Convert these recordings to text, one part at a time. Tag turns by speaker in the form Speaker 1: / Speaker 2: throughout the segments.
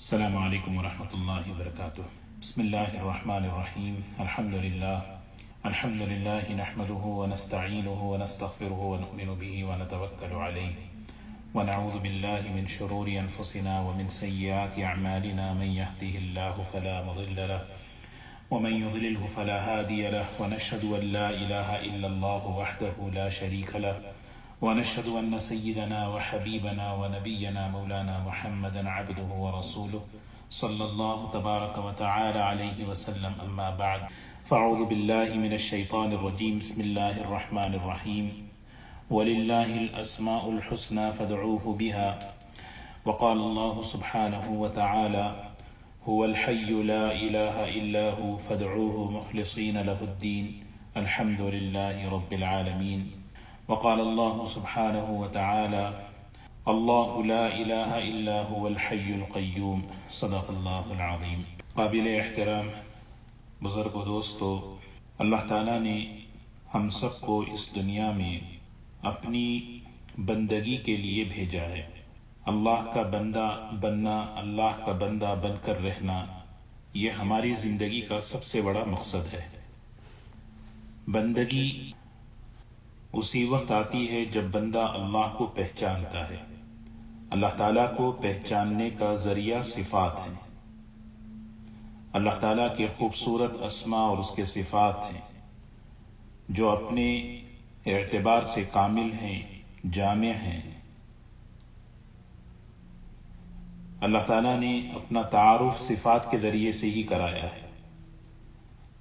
Speaker 1: السلام علیکم ورحمۃ اللہ وبرکاتہ۔ بسم اللہ الرحمن الرحیم۔ الحمد للہ نحمده ونستعینه ونستغفره ونؤمن به ونتوکل علیہ ونعوذ باللہ من شرور انفسنا ومن سیئات اعمالنا، من يهده الله فلا مضل له ومن يضلله فلا هادي له، ونشهد ان لا اله الا الله وحده لا شريك له، ونشهد أن سيدنا وحبيبنا ونبينا مولانا محمدا عبده ورسوله صلى الله تبارك وتعالى عليه وسلم، أما بعد فأعوذ بالله من الشيطان الرجيم، بسم الله الرحمن الرحيم، ولله الأسماء الحسنى فادعوه بها، وقال الله سبحانه وتعالى هو الحي لا إله إلا هو فادعوه مخلصين له الدين الحمد لله رب العالمين، وقال الله سبحانه وتعالى الله لا إله إلا هو الحي القيوم، صدق الله العظيم۔ قابل احترام بزرگ و دوستو، اللہ تعالیٰ نے ہم سب کو اس دنیا میں اپنی بندگی کے لیے بھیجا ہے۔ اللہ کا بندہ بننا، اللہ کا بندہ بن کر رہنا، یہ ہماری زندگی کا سب سے بڑا مقصد ہے۔ بندگی اسی وقت آتی ہے جب بندہ اللہ کو پہچانتا ہے۔ اللہ تعالیٰ کو پہچاننے کا ذریعہ صفات ہیں۔ اللہ تعالیٰ کے خوبصورت اسماء اور اس کے صفات ہیں جو اپنے اعتبار سے کامل ہیں، جامع ہیں۔ اللہ تعالیٰ نے اپنا تعارف صفات کے ذریعے سے ہی کرایا ہے۔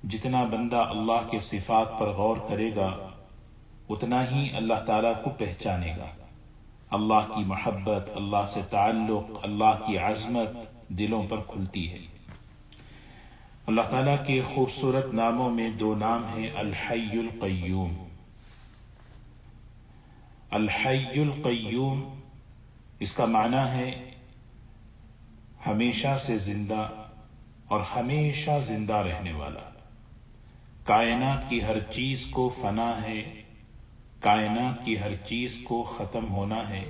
Speaker 1: جتنا بندہ اللہ کے صفات پر غور کرے گا اتنا ہی اللہ تعالیٰ کو پہچانے گا۔ اللہ کی محبت، اللہ سے تعلق، اللہ کی عظمت دلوں پر کھلتی ہے۔ اللہ تعالیٰ کے خوبصورت ناموں میں دو نام ہیں، الحی القیوم۔ الحی القیوم اس کا معنی ہے ہمیشہ سے زندہ اور ہمیشہ زندہ رہنے والا۔ کائنات کی ہر چیز کو فنا ہے، کائنات کی ہر چیز کو ختم ہونا ہے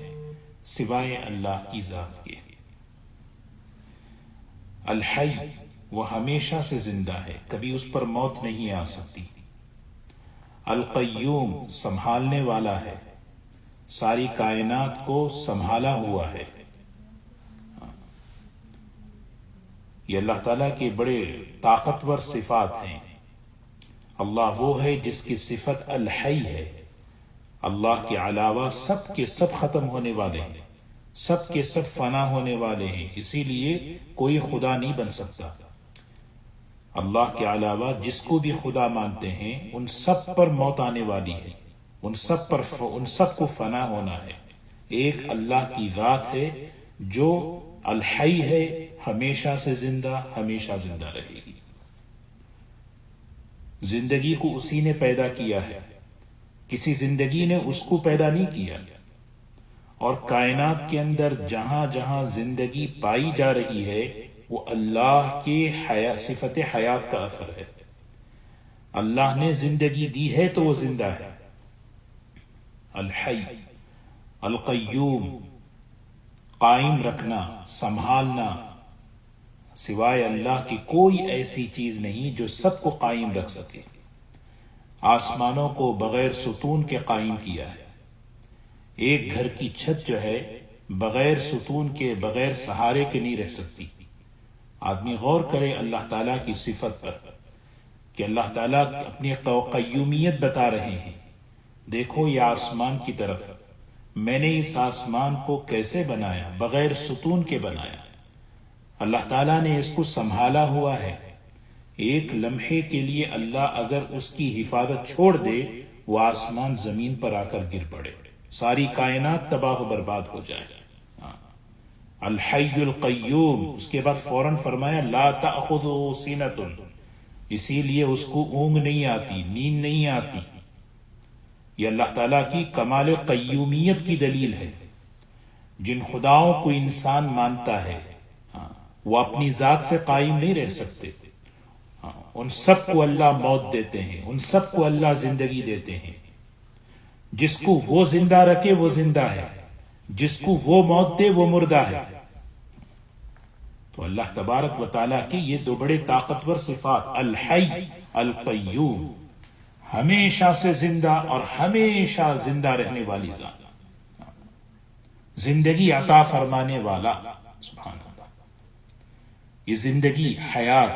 Speaker 1: سوائے اللہ کی ذات کے۔ الحی وہ ہمیشہ سے زندہ ہے، کبھی اس پر موت نہیں آ سکتی۔ القیوم سنبھالنے والا ہے، ساری کائنات کو سنبھالا ہوا ہے۔ یہ اللہ تعالیٰ کے بڑے طاقتور صفات ہیں۔ اللہ وہ ہے جس کی صفت الحی ہے۔ اللہ کے علاوہ سب کے سب ختم ہونے والے ہیں، سب کے سب فنا ہونے والے ہیں، اسی لیے کوئی خدا نہیں بن سکتا۔ اللہ کے علاوہ جس کو بھی خدا مانتے ہیں ان سب پر موت آنے والی ہے، ان سب کو فنا ہونا ہے۔ ایک اللہ کی ذات ہے جو الحی ہے، ہمیشہ سے زندہ، ہمیشہ زندہ رہے گی۔ زندگی کو اسی نے پیدا کیا ہے، کسی زندگی نے اس کو پیدا نہیں کیا۔ اور کائنات کے اندر جہاں جہاں زندگی پائی جا رہی ہے وہ اللہ کے صفت حیات کا اثر ہے۔ اللہ نے زندگی دی ہے تو وہ زندہ ہے۔ الحی القیوم قائم رکھنا، سنبھالنا، سوائے اللہ کی کوئی ایسی چیز نہیں جو سب کو قائم رکھ سکے۔ آسمانوں کو بغیر ستون کے قائم کیا ہے۔ ایک گھر کی چھت جو ہے بغیر ستون کے، بغیر سہارے کے نہیں رہ سکتی۔ آدمی غور کرے اللہ تعالیٰ کی صفت پر کہ اللہ تعالیٰ اپنی قیومیت بتا رہے ہیں۔ دیکھو یہ آسمان کی طرف، میں نے اس آسمان کو کیسے بنایا، بغیر ستون کے بنایا۔ اللہ تعالیٰ نے اس کو سنبھالا ہوا ہے۔ ایک لمحے کے لیے اللہ اگر اس کی حفاظت چھوڑ دے وہ آسمان زمین پر آ کر گر پڑے، ساری کائنات تباہ و برباد ہو جائے۔ الحی القیوم، اس کے بعد فوراً فرمایا لا تأخذہ سینۃ، اسی لیے اس کو اونگ نہیں آتی، نیند نہیں آتی۔ یہ اللہ تعالیٰ کی کمال قیومیت کی دلیل ہے۔ جن خداؤں کو انسان مانتا ہے وہ اپنی ذات سے قائم نہیں رہ سکتے۔ ان سب کو اللہ موت دیتے ہیں، ان سب کو اللہ زندگی دیتے ہیں۔ جس کو وہ زندہ رکھے وہ زندہ ہے، جس کو وہ موت دے وہ مردہ ہے۔ تو اللہ تبارک و تعالیٰ کی یہ دو بڑے طاقتور صفات، الحی القیوم، ہمیشہ سے زندہ اور ہمیشہ زندہ رہنے والی ذات، زندگی عطا فرمانے والا، سبحان اللہ۔ یہ زندگی، حیات،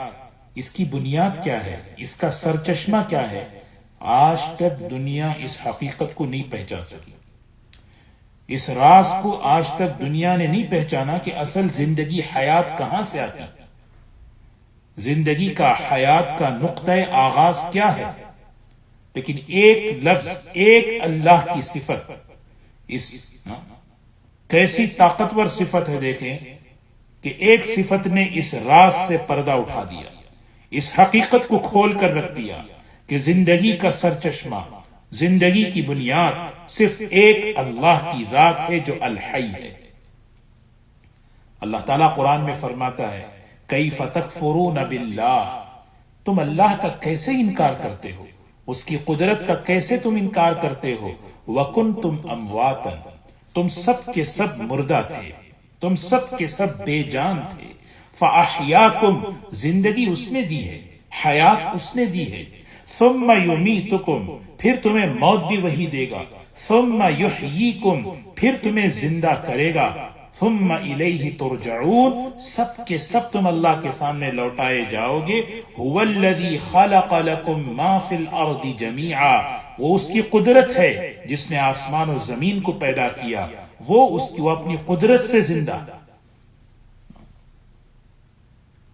Speaker 1: اس کی بنیاد کیا ہے، اس کا سرچشمہ کیا ہے؟ آج تک دنیا اس حقیقت کو نہیں پہچان سکی، اس راز کو آج تک دنیا نے نہیں پہچانا کہ اصل زندگی، حیات کہاں سے آتی ہے، زندگی کا، حیات کا نقطہ آغاز کیا ہے۔ لیکن ایک لفظ، ایک اللہ کی صفت، اس کیسی طاقتور صفت ہے، دیکھیں کہ ایک صفت نے اس راز سے پردہ اٹھا دیا، اس حقیقت کو کھول کر رکھ دیا کہ زندگی کا سرچشمہ، زندگی کی بنیاد صرف ایک اللہ کی ذات ہے جو الحی ہے۔ اللہ تعالیٰ قرآن میں فرماتا ہے، کیف تکفرون باللہ، تم اللہ کا کیسے انکار کرتے ہو، اس کی قدرت کا کیسے تم انکار کرتے ہو، وکنتم امواتا، تم سب کے سب مردہ تھے، تم سب کے سب بے جان تھے، فاحیاکم، زندگی اس نے دی ہے، حیات اس نے دی ہے، ثم یمیتکم، پھر تمہیں موت بھی وہی دے گا، ثم یحییکم، پھر تمہیں زندہ کرے گا، ثم الیہ ترجعون، سب کے سب تم اللہ کے سامنے لوٹائے جاؤ گے۔ هو الذی خلق لکم ما فی الارض جمیعا، وہ اس کی قدرت ہے جس نے آسمان و زمین کو پیدا کیا، وہ اپنی قدرت سے زندہ۔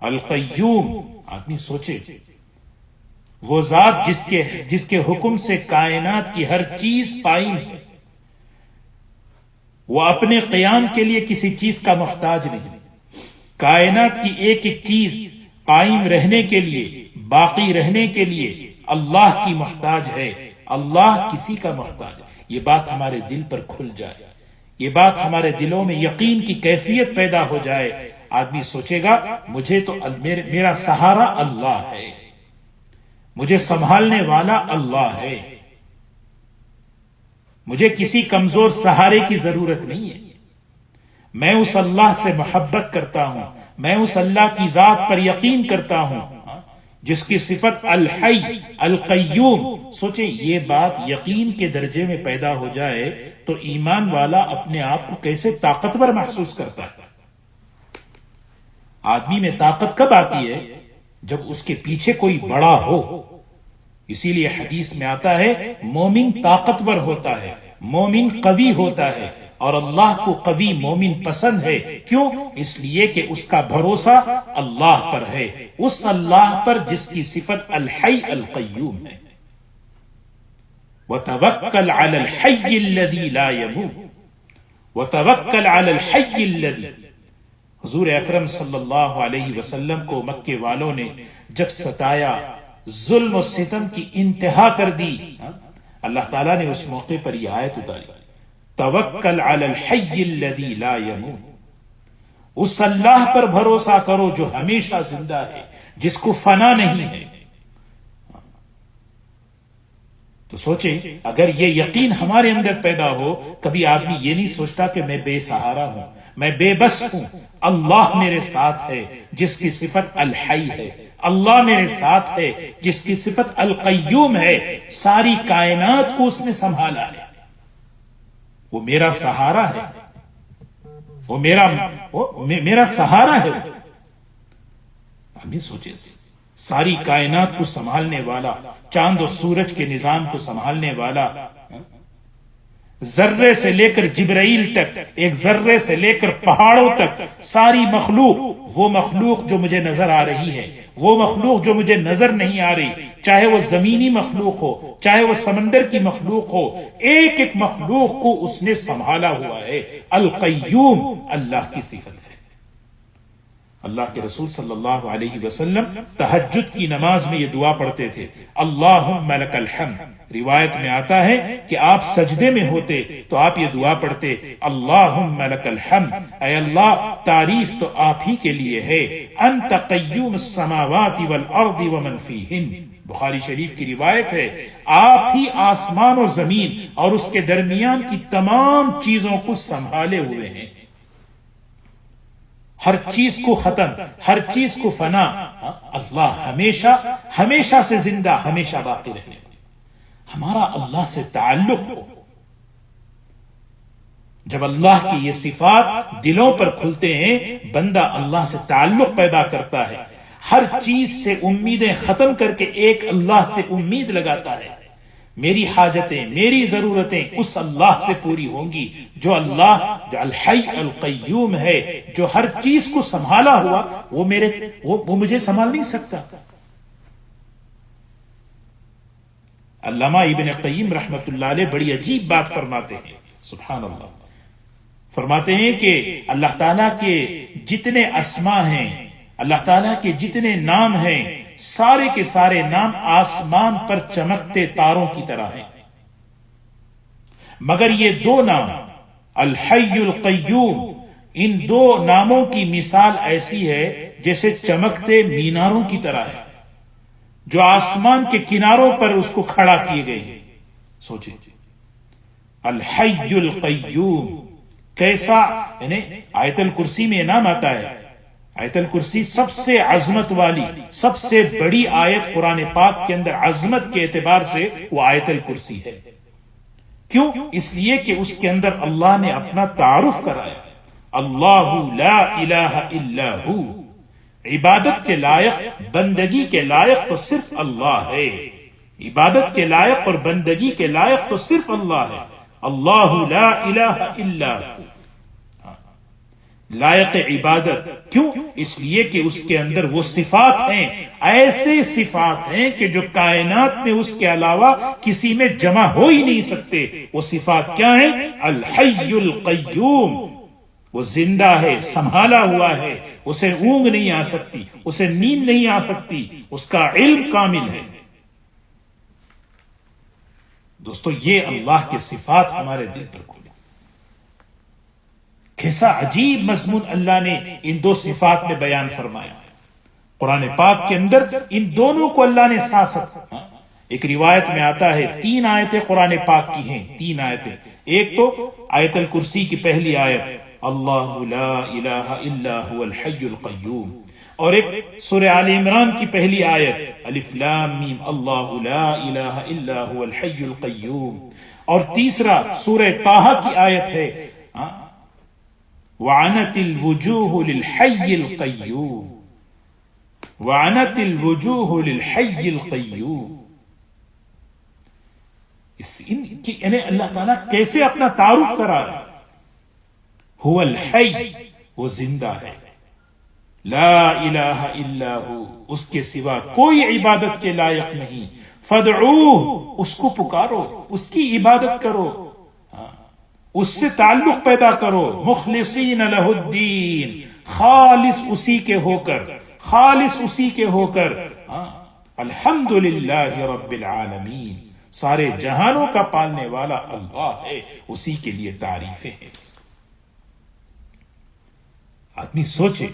Speaker 1: القیوم، آدمی سوچے، وہ ذات جس کے حکم سے کائنات کی ہر چیز قائم ہے، وہ اپنے قیام کے لیے کسی چیز کا محتاج نہیں، کائنات کی ایک ایک چیز قائم رہنے کے لیے، باقی رہنے کے لیے اللہ کی محتاج ہے، اللہ کسی کا محتاج ہے۔ یہ بات ہمارے دل پر کھل جائے، یہ بات ہمارے دلوں میں یقین کی کیفیت پیدا ہو جائے، آدمی سوچے گا مجھے تو میرا سہارا اللہ ہے، مجھے سنبھالنے والا اللہ ہے، مجھے کسی کمزور سہارے کی ضرورت نہیں ہے، میں اس اللہ سے محبت کرتا ہوں، میں اس اللہ کی ذات پر یقین کرتا ہوں جس کی صفت الحی القیوم۔ سوچیں، یہ بات یقین کے درجے میں پیدا ہو جائے تو ایمان والا اپنے آپ کو کیسے طاقتور محسوس کرتا ہے۔ آدمی میں طاقت کب آتی ہے؟ جب اس کے پیچھے کوئی بڑا ہو۔ اسی لیے حدیث میں آتا ہے مومن طاقتور ہوتا ہے، مومن قوی ہوتا ہے، اور اللہ کو قوی مومن پسند ہے۔ کیوں؟ اس لیے کہ اس کا بھروسہ اللہ پر ہے، اس اللہ پر جس کی صفت الحی القیوم ہے۔ وَتَوَكَّلْ عَلَى الْحَيِّ الَّذِي لَا يَمُوتُ وَتَوَكَّلْ عَلَى الْحَيِّ الَّذِي۔ حضور اکرم صلی اللہ علیہ وسلم کو مکے والوں نے جب ستایا، ظلم و ستم کی انتہا کر دی، اللہ تعالیٰ نے اس موقع پر یہ آیت اتاری، توکل علی الحی الذی لا یموت، اس اللہ پر بھروسہ کرو جو ہمیشہ زندہ ہے، جس کو فنا نہیں ہے۔ تو سوچیں، اگر یہ یقین ہمارے اندر پیدا ہو، کبھی آدمی یہ نہیں سوچتا کہ میں بے سہارا ہوں، میں بے بس ہوں، اللہ میرے ساتھ ہے جس کی صفت الحی ہے، اللہ میرے ساتھ ہے جس کی صفت القیوم ہے، ساری کائنات کو اس نے سنبھالا ہے، وہ میرا سہارا ہے، وہ میرا سہارا ہے۔ ہمیں سوچے، ساری کائنات کو سنبھالنے والا، چاند و سورج کے نظام کو سنبھالنے والا، ذرے سے لے کر جبرائیل تک، ایک ذرے سے لے کر پہاڑوں تک، ساری مخلوق، وہ مخلوق جو مجھے نظر آ رہی ہے، وہ مخلوق جو مجھے نظر نہیں آ رہی، چاہے وہ زمینی مخلوق ہو، چاہے وہ سمندر کی مخلوق ہو، ایک ایک مخلوق کو اس نے سنبھالا ہوا ہے۔ القیوم اللہ کی صفت ہے۔ اللہ کے رسول صلی اللہ علیہ وسلم تہجد کی نماز میں یہ دعا پڑھتے تھے، اللہم لک الحمد۔ روایت میں آتا ہے کہ آپ سجدے میں ہوتے تو آپ یہ دعا پڑھتے، اللہم لک الحمد، اے اللہ تعریف تو آپ ہی کے لیے ہے، انت قیوم السماوات والارض ومن فیہن۔ بخاری شریف کی روایت ہے، آپ ہی آسمان و زمین اور اس کے درمیان کی تمام چیزوں کو سنبھالے ہوئے ہیں۔ ہر چیز کو ختم، ہر چیز کو فنا، اللہ ہمیشہ ہمیشہ سے زندہ، ہمیشہ باقی رہنے والا۔ ہمارا اللہ سے تعلق ہو، جب اللہ کی یہ صفات دلوں پر کھلتے ہیں، بندہ اللہ سے تعلق پیدا کرتا ہے، ہر چیز سے امیدیں ختم کر کے ایک اللہ سے امید لگاتا ہے، میری حاجتیں، میری ضرورتیں اس اللہ سے پوری ہوں گی، جو اللہ جو الحی القیوم ہے، جو ہر چیز کو سنبھالا ہوا، وہ مجھے سنبھال نہیں سکتا۔ علامہ ابن قیم رحمت اللہ علیہ بڑی عجیب بات فرماتے ہیں، سبحان اللہ، فرماتے ہیں کہ اللہ تعالیٰ کے جتنے اسما ہیں، اللہ تعالیٰ کے جتنے نام ہیں، سارے کے سارے نام آسمان پر چمکتے تاروں کی طرح ہیں، مگر یہ دو نام الحی القیوم، ان دو ناموں کی مثال ایسی ہے جیسے چمکتے میناروں کی طرح ہے، جو آسمان کے کناروں پر اس کو کھڑا کیے گئے ہیں۔ سوچیں الحی القیوم کیسا، یعنی آیت الکرسی میں نام آتا ہے، آیت الکرسی سب سے عظمت والی، سب سے بڑی آیت قرآن پاک کے اندر عظمت کے اعتبار سے وہ آیت الکرسی ہے۔ کیوں؟ اس لیے کہ اس کے اندر اللہ نے اپنا تعارف کرایا، اللہ لا الہ الا ہو، عبادت کے لائق، بندگی کے لائق تو صرف اللہ ہے، عبادت کے لائق اور بندگی کے لائق تو صرف اللہ ہے، اللہ لا الہ الا ہو، لائق عبادت۔ کیوں؟ اس لیے کہ اس کے اندر وہ صفات ہیں، ایسے صفات ہیں کہ جو کائنات میں اس کے علاوہ کسی میں جمع ہو ہی نہیں سکتے۔ وہ صفات کیا ہیں؟ الحی القیوم، وہ زندہ ہے، سنبھالا ہوا ہے، اسے اونگ نہیں آ سکتی، اسے نیند نہیں آ سکتی، اس کا علم کامل ہے۔ دوستو یہ اللہ کے صفات ہمارے دل پر کھولے، کیسا عجیب مضمون اللہ نے ان دو صفات میں بیان فرمایا۔ قرآن پاک کے اندر ان دونوں کو اللہ نے ساتھ ساتھ، ایک روایت میں آتا ہے 3 آیتیں قرآن پاک کی ہیں، 3 آیتیں، ایک تو آیت الکرسی کی پہلی آیت اللہ لا الہ الا هو الحی القیوم، اور ایک سورہ آل عمران کی پہلی آیت الف لام میم اللہ لا الہ الا هو الحی القیوم، اور تیسرا سورہ طٰہٰ کی آیت ہے وعنت الوجوہ للحی القیوم، وعنت الوجوہ للحی القیوم۔ یعنی اللہ تعالیٰ کیسے اپنا تعارف کرا رہا ہے؟ هو الحی، وہ زندہ ہے، لا الہ الا ہو، اس کے سوا کوئی عبادت کے لائق نہیں، فادعوہ، اس کو پکارو، اس کی عبادت کرو، اس سے تعلق پیدا کرو، مخلصین لہ الدین، خالص اسی کے ہو کر، خالص اسی کے ہو کر، الحمدللہ رب العالمین، سارے جہانوں کا پالنے والا اللہ ہے، اسی کے لیے تعریفیں ہیں۔ آدمی سوچے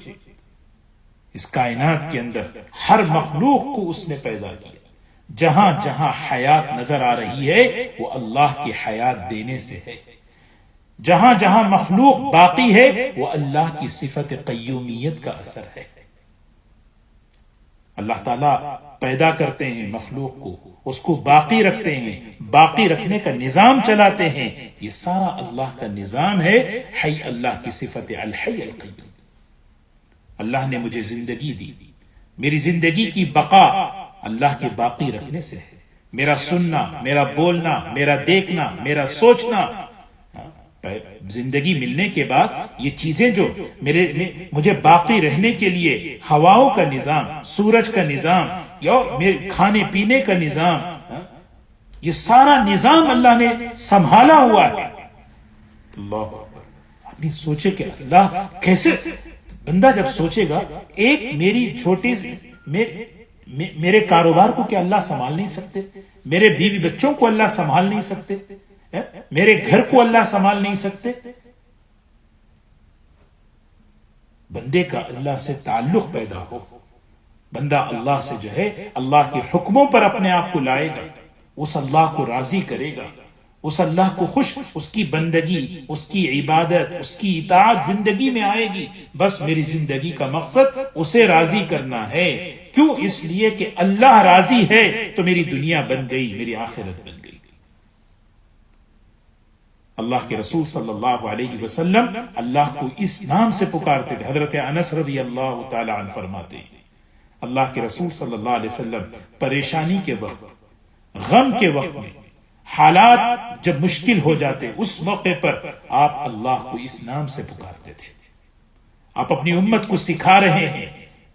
Speaker 1: اس کائنات کے اندر ہر مخلوق کو اس نے پیدا کیا، جہاں جہاں حیات نظر آ رہی ہے وہ اللہ کی حیات دینے سے ہے، جہاں جہاں مخلوق باقی ہے وہ اللہ کی صفت قیومیت کا اثر ہے۔ اللہ تعالیٰ پیدا کرتے ہیں مخلوق کو، اس کو باقی رکھتے ہیں، باقی رکھنے کا نظام چلاتے ہیں، یہ سارا اللہ کا نظام ہے، حی، اللہ کی صفت الحی القیوم۔ اللہ نے مجھے زندگی دی، میری زندگی کی بقا اللہ کے باقی رکھنے سے ہے، میرا سننا، میرا بولنا، میرا دیکھنا، میرا سوچنا، زندگی ملنے کے بعد یہ چیزیں جو مجھے باقی رہنے کے لیے ہواؤں کا نظام، سورج کا نظام، یا میرے کھانے پینے کا نظام، یہ سارا نظام اللہ نے سنبھالا ہوا ہے۔ اللہ اپنی سوچے کہ اللہ کیسے، بندہ جب سوچے گا ایک میری چھوٹی میرے کاروبار کو کیا اللہ سنبھال نہیں سکتے؟ میرے بیوی بچوں کو اللہ سنبھال نہیں سکتے؟ میرے گھر کو اللہ سنبھال نہیں سکتے؟ بندے کا اللہ سے تعلق پیدا ہو، بندہ اللہ سے جو ہے اللہ کے حکموں پر اپنے آپ کو لائے گا، اس اللہ کو راضی کرے گا، اس اللہ کو خوش، اس کی بندگی، اس کی عبادت، اس کی اطاعت زندگی میں آئے گی. بس میری زندگی کا مقصد اسے راضی کرنا ہے. کیوں؟ اس لیے کہ اللہ راضی ہے تو میری دنیا بن گئی، میری آخرت بن گئی. اللہ کے رسول صلی اللہ علیہ وسلم اللہ کو اس نام سے پکارتے تھے. حضرت انس رضی اللہ تعالی عنہ فرماتے ہیں اللہ کے رسول صلی اللہ علیہ وسلم پریشانی کے وقت، غم کے وقت میں، حالات جب مشکل ہو جاتے، اس موقع پر آپ اللہ کو اس نام سے پکارتے تھے. آپ اپنی امت کو سکھا رہے ہیں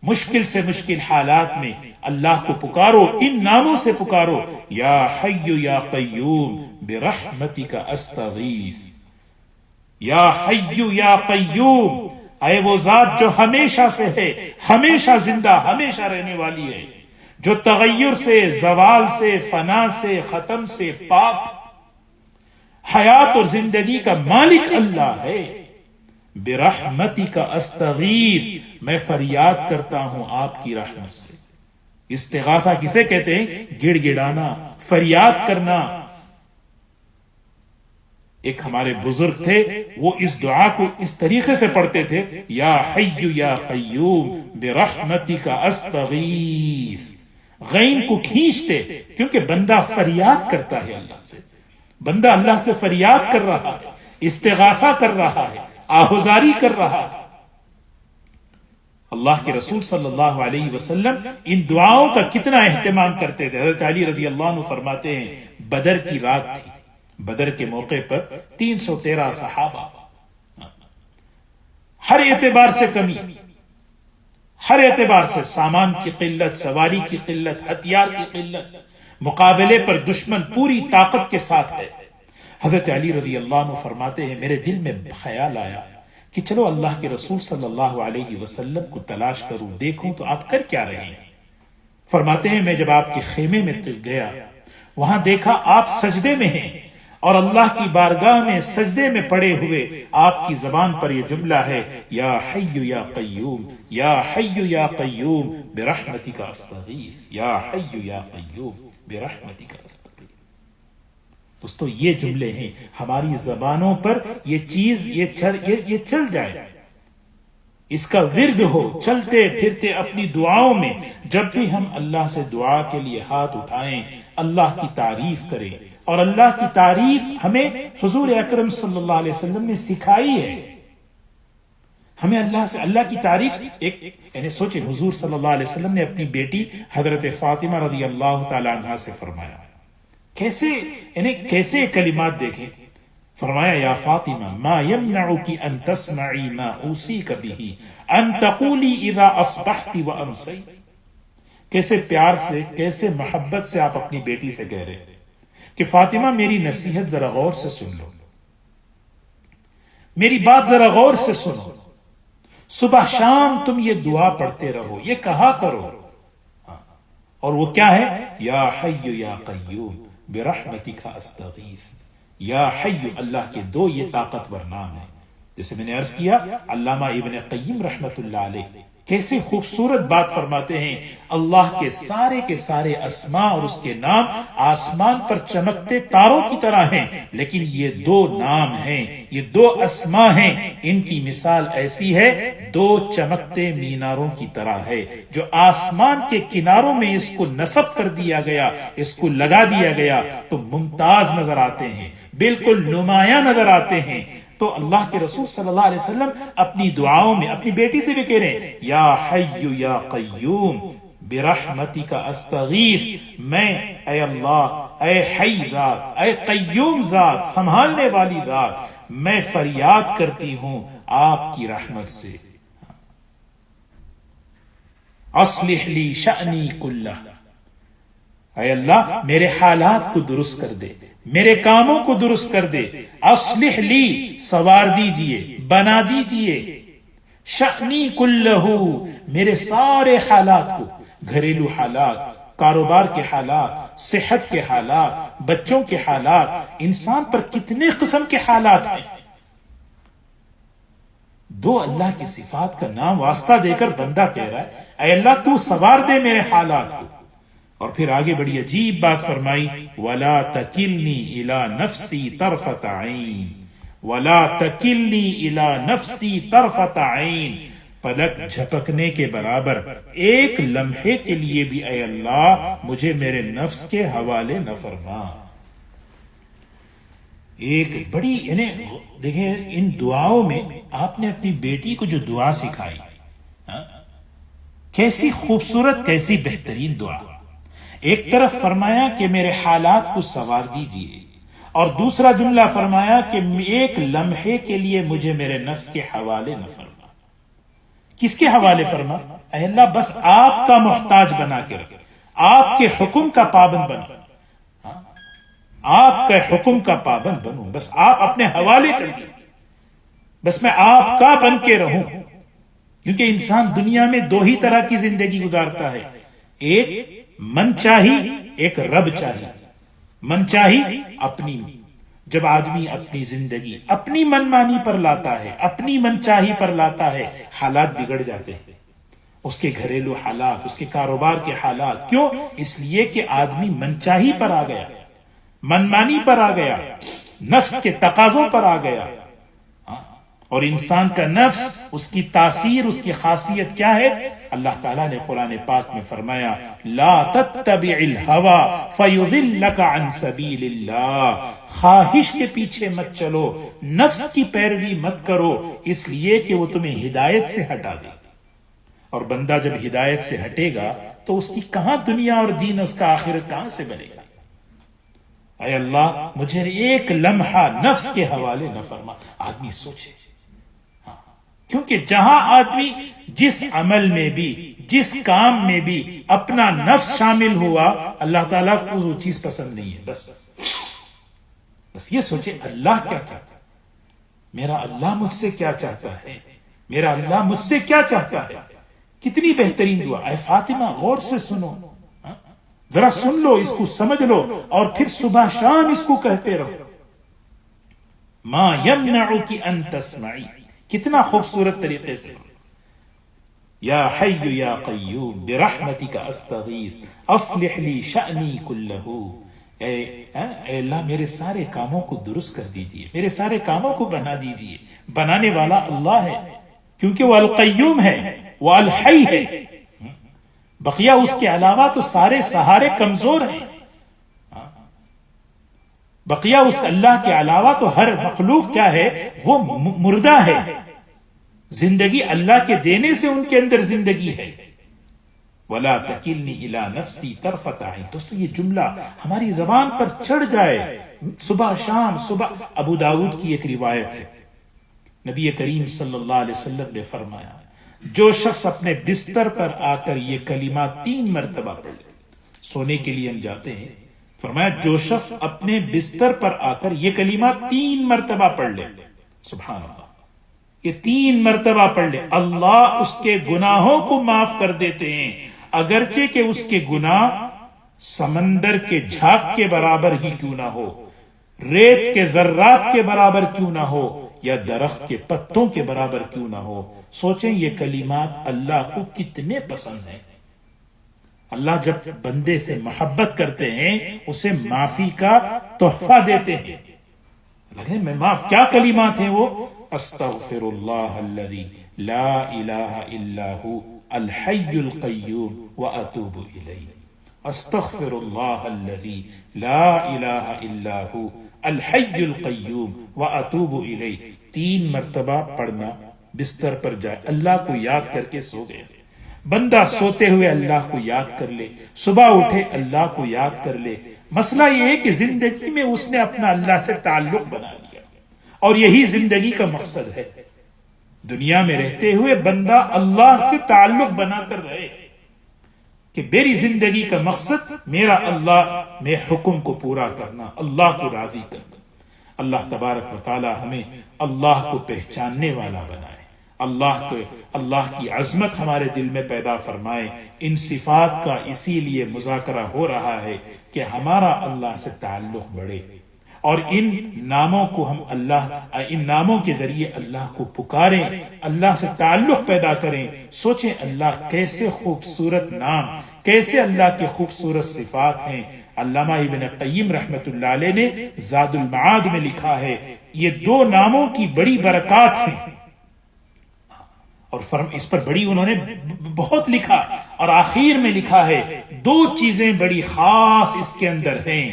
Speaker 1: مشکل سے مشکل حالات میں اللہ کو پکارو، ان ناموں سے پکارو. یا حی یا قیوم برحمتک استغیث. یا حی یا قیوم، اے وہ ذات جو ہمیشہ سے ہے، ہمیشہ زندہ، ہمیشہ رہنے والی ہے، جو تغیر سے، زوال سے، فنا سے، ختم سے پاک، حیات اور زندگی کا مالک اللہ ہے. برحمتک استغیث، میں فریاد کرتا ہوں آپ کی رحمت سے. استغاثہ کسے کہتے ہیں؟ گڑ گڑانا، فریاد کرنا. ایک ہمارے بزرگ تھے، وہ اس دعا کو اس طریقے سے پڑھتے تھے، یا حی یا قیوم برحمتک استغیث. غین کو کھینچتے، کیونکہ بندہ فریاد کرتا ہے اللہ سے. بندہ اللہ سے فریاد کر رہا ہے، استغاثہ کر رہا ہے، آہذاری کر رہا ہے. اللہ کے رسول صلی اللہ علیہ وسلم ان دعاؤں کا کتنا اہتمام کرتے تھے. حضرت علی رضی اللہ عنہ فرماتے ہیں بدر کی رات تھی، بدر کے موقع پر 313 صحابہ، ہر اعتبار سے کمی، ہر اعتبار سے سامان کی قلت، سواری کی قلت، ہتھیار کی قلت، مقابلے پر دشمن پوری طاقت کے ساتھ ہے. حضرت علی رضی اللہ عنہ فرماتے ہیں میرے دل میں خیال آیا کہ چلو اللہ کے رسول صلی اللہ علیہ وسلم کو تلاش کروں، دیکھوں تو آپ کر کیا رہے ہیں. فرماتے ہیں میں جب آپ کے خیمے میں گیا، وہاں دیکھا آپ سجدے میں ہیں، اور اللہ کی بارگاہ میں سجدے میں پڑے ہوئے آپ کی زبان پر یہ جملہ ہے، یا حی یا قیوم، یا حی یا قیوم برحمتک استغیث، یا حی یا قیوم برحمتک استغیث. دوستو یہ جملے ہیں، ہماری زبانوں پر یہ چیز یہ چل جائے، اس کا ورد ہو، چلتے پھرتے اپنی دعاؤں میں جب بھی ہم اللہ سے دعا کے لیے ہاتھ اٹھائیں، اللہ کی تعریف کریں. اور اللہ کی تعریف ہمیں حضور اکرم صلی اللہ علیہ وسلم نے سکھائی ہے. ہمیں اللہ کی تعریف یعنی سوچیں، حضور صلی اللہ علیہ وسلم نے اپنی بیٹی حضرت فاطمہ رضی اللہ تعالی عنہا سے فرمایا، کیسے کلمات دیکھیں. فرمایا یا فاطمہ ما یمنعک ان تسمعی ما اوصیک بہ ان تقولی اذا اصبحت وامسیت. کیسے پیار سے، کیسے محبت سے آپ اپنی بیٹی سے کہہ رہے ہیں کہ فاطمہ میری نصیحت ذرا غور سے سن لو، میری بات ذرا غور سے سنو، صبح شام تم یہ دعا پڑھتے رہو، یہ کہا کرو. اور وہ کیا ہے؟ یا حی یا قیوم برحمتک استغیث. یا حی، اللہ کے دو یہ طاقتور نام ہیں. جیسے میں نے عرض کیا، علامہ ابن قیم رحمت اللہ علیہ کیسے خوبصورت بات فرماتے ہیں، اللہ کے سارے اسماء اور اس کے نام آسمان پر چمکتے تاروں کی طرح ہیں، لیکن یہ دو نام ہیں، یہ دو اسماء ہیں، ان کی مثال ایسی ہے دو چمکتے میناروں کی طرح ہے. جو آسمان کے کناروں میں اس کو نصب کر دیا گیا، اس کو لگا دیا گیا تو ممتاز نظر آتے ہیں، بالکل نمایاں نظر آتے ہیں. تو اللہ کے رسول صلی اللہ علیہ وسلم اپنی دعاؤں میں اپنی بیٹی سے بھی کہہ رہے ہیں یا حی یا قیوم برحمتک استغیث. میں اے اللہ، اے حی ذات، اے قیوم ذات، سنبھالنے والی ذات، میں فریاد کرتی ہوں آپ کی رحمت سے. اصلح لی شأنی کلہ، اے اللہ میرے حالات کو درست کر دے، میرے کاموں کو درست کر دے. اصلح لی، سوار دیجئے، بنا دیجئے. شأنی کلہ، میرے سارے حالات کو، گھریلو حالات، کاروبار کے حالات، صحت کے حالات، بچوں کے حالات. انسان پر کتنے قسم کے حالات ہیں. دو اللہ کی صفات کا نام واسطہ دے کر بندہ کہہ رہا ہے اے اللہ تو سوار دے میرے حالات کو. اور پھر آگے بڑی عجیب بات فرمائی، وَلَا تَكِلْنِي إِلَى نَفْسِي طَرْفَةَ عَيْنٍ، وَلَا تَكِلْنِي إِلَى نَفْسِي طَرْفَةَ عَيْنٍ، پلک جھپکنے کے برابر ایک لمحے کے لیے بھی اے اللہ مجھے میرے نفس کے حوالے نہ فرما۔ ایک بڑی یعنی دیکھیں ان دعاؤں میں آپ نے اپنی بیٹی کو جو دعا سکھائی، کیسی خوبصورت کیسی بہترین دعا۔ ایک طرف فرمایا کہ میرے حالات کو سنوار دیجیے، اور دوسرا جملہ فرمایا کہ ایک لمحے کے لیے مجھے میرے نفس کے حوالے نہ فرما۔ کس کے حوالے فرما؟ اے اللہ بس آپ کا محتاج بنا کے رکھ، آپ کے حکم کا پابند بنا، آپ کے حکم کا پابند بنوں، بس آپ اپنے حوالے کر دیجیے، بس میں آپ کا بن کے رہوں۔ کیونکہ انسان دنیا میں دو ہی طرح کی زندگی گزارتا ہے، ایک من چاہی، ایک رب چاہی۔ من چاہی اپنی، جب آدمی اپنی زندگی اپنی من مانی پر لاتا ہے، اپنی من چاہی پر لاتا ہے، حالات بگڑ جاتے ہیں، اس کے گھریلو حالات، اس کے کاروبار کے حالات۔ کیوں؟ اس لیے کہ آدمی من چاہی پر آ گیا، من مانی پر آ گیا، نفس کے تقاضوں پر آ گیا۔ اور انسان کا نفس، اس کی تاثیر، اس کی خاصیت کیا ہے؟ اللہ تعالیٰ نے قرآن پاک میں فرمایا لا تتبع الہوى فیضلک عن سبیل اللہ، خواہش کے پیچھے مت چلو، نفس کی پیروی مت کرو، اس لیے کہ وہ تمہیں ہدایت سے ہٹا دے۔ اور بندہ جب ہدایت سے ہٹے گا تو اس کی کہاں دنیا اور دین، اس کا آخرت کہاں سے بنے گا؟ اے اللہ مجھے ایک لمحہ نفس کے حوالے نہ فرما۔ آدمی سوچے، کیونکہ جہاں آدمی جس عمل میں بھی، جس کام میں بھی اپنا نفس شامل ہوا، اللہ تعالیٰ کو وہ چیز پسند نہیں ہے۔ بس یہ سوچے اللہ کیا چاہتا ہے، میرا اللہ مجھ سے کیا چاہتا ہے، میرا اللہ مجھ سے کیا چاہتا ہے۔ کتنی بہترین دعا۔ اے فاطمہ غور سے سنو، ذرا سن لو، اس کو سمجھ لو، اور پھر صبح شام اس کو کہتے رہو۔ ما یمنعک ان تسمعی، کتنا خوبصورت طریقے سے، یا حی یا قیوم برحمتک استغیث اصلح لی شأنی کلہ، اے اللہ میرے سارے کاموں کو درست کر دیجئے، میرے سارے کاموں کو بنا دیجئے۔ بنانے والا اللہ ہے، کیونکہ وہ القیوم ہے، وہ الحی ہے، بقیہ اس کے علاوہ تو سارے سہارے کمزور ہیں، بقیہ اس اللہ کے علاوہ تو ہر مخلوق کیا ہے، وہ مردہ ہے۔ زندگی اللہ کے دینے سے ان کے اندر زندگی ہے۔ وَلَا تَكِلْنِي إِلَى نَفْسِي طَرْفَةَ عَيْنٍ۔ دوستو یہ جملہ ہماری زبان پر چڑھ جائے صبح شام۔ صبح ابو داؤد کی ایک روایت ہے، نبی کریم صلی اللہ علیہ وسلم نے فرمایا جو شخص اپنے بستر پر آ کر یہ کلمات 3 مرتبہ پڑھ لے، سونے کے لیے ہم جاتے ہیں، فرمایا جو شخص اپنے بستر پر آ کر یہ کلمات 3 مرتبہ پڑھ لے، سبحان اللہ، یہ 3 مرتبہ پڑھ لے، اللہ اس کے گناہوں کو معاف کر دیتے ہیں، اگرچہ کہ اس کے گناہ سمندر کے جھاگ کے برابر ہی کیوں نہ ہو، ریت کے ذرات کے برابر کیوں نہ ہو، یا درخت کے پتوں کے برابر کیوں نہ ہو۔ سوچیں یہ کلمات اللہ کو کتنے پسند ہیں۔ اللہ جب بندے سے محبت کرتے ہیں اسے معافی کا تحفہ دیتے ہیں۔ لگے میں معاف، کیا کلمات ہیں وہ؟ استغفر اللہ الذی لا الہ الا ہو الحی القیوم واتوب الیہ، استغفر اللہ الذی لا الہ الا ہو الحی القیوم واتوب الیہ۔ 3 مرتبہ پڑھنا، بستر پر جائے اللہ کو یاد کر کے سو گئے، بندہ سوتے ہوئے اللہ کو یاد کر لے، صبح اٹھے اللہ کو یاد کر لے۔ مسئلہ یہ ہے کہ زندگی میں اس نے اپنا اللہ سے تعلق بنا لیا، اور یہی زندگی کا مقصد ہے، دنیا میں رہتے ہوئے بندہ اللہ سے تعلق بنا کر رہے کہ میری زندگی کا مقصد میرا اللہ میں حکم کو پورا کرنا، اللہ کو راضی کرنا۔ اللہ تبارک و تعالی ہمیں اللہ کو پہچاننے والا بنائے، اللہ کی عظمت ہمارے دل میں پیدا فرمائے۔ ان صفات کا اسی لیے مذاکرہ ہو رہا ہے کہ ہمارا اللہ سے تعلق بڑھے، اور ان ناموں کو ہم ان ناموں کے ذریعے اللہ کو پکاریں، اللہ سے تعلق پیدا کریں۔ سوچیں اللہ کیسے خوبصورت نام، کیسے اللہ کے خوبصورت صفات ہیں۔ علامہ ابن قیم رحمت اللہ علیہ نے زاد المعاد میں لکھا ہے یہ 2 ناموں کی بڑی برکات ہیں، اور اس پر بڑی انہوں نے بہت لکھا، اور آخر میں لکھا ہے 2 چیزیں بڑی خاص اس کے اندر ہیں۔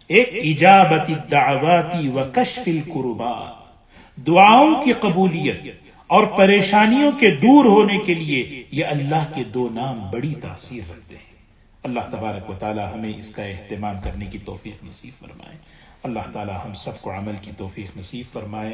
Speaker 1: ایک اجابت الدعوات و کشف الکربات، دعاؤں کی قبولیت اور پریشانیوں کے دور ہونے کے لیے یہ اللہ کے 2 نام بڑی تاثیر رکھتے ہیں۔ اللہ تبارک و تعالی ہمیں اس کا اہتمام کرنے کی توفیق نصیب فرمائے۔ اللہ تعالی ہم سب کو عمل کی توفیق نصیب فرمائے۔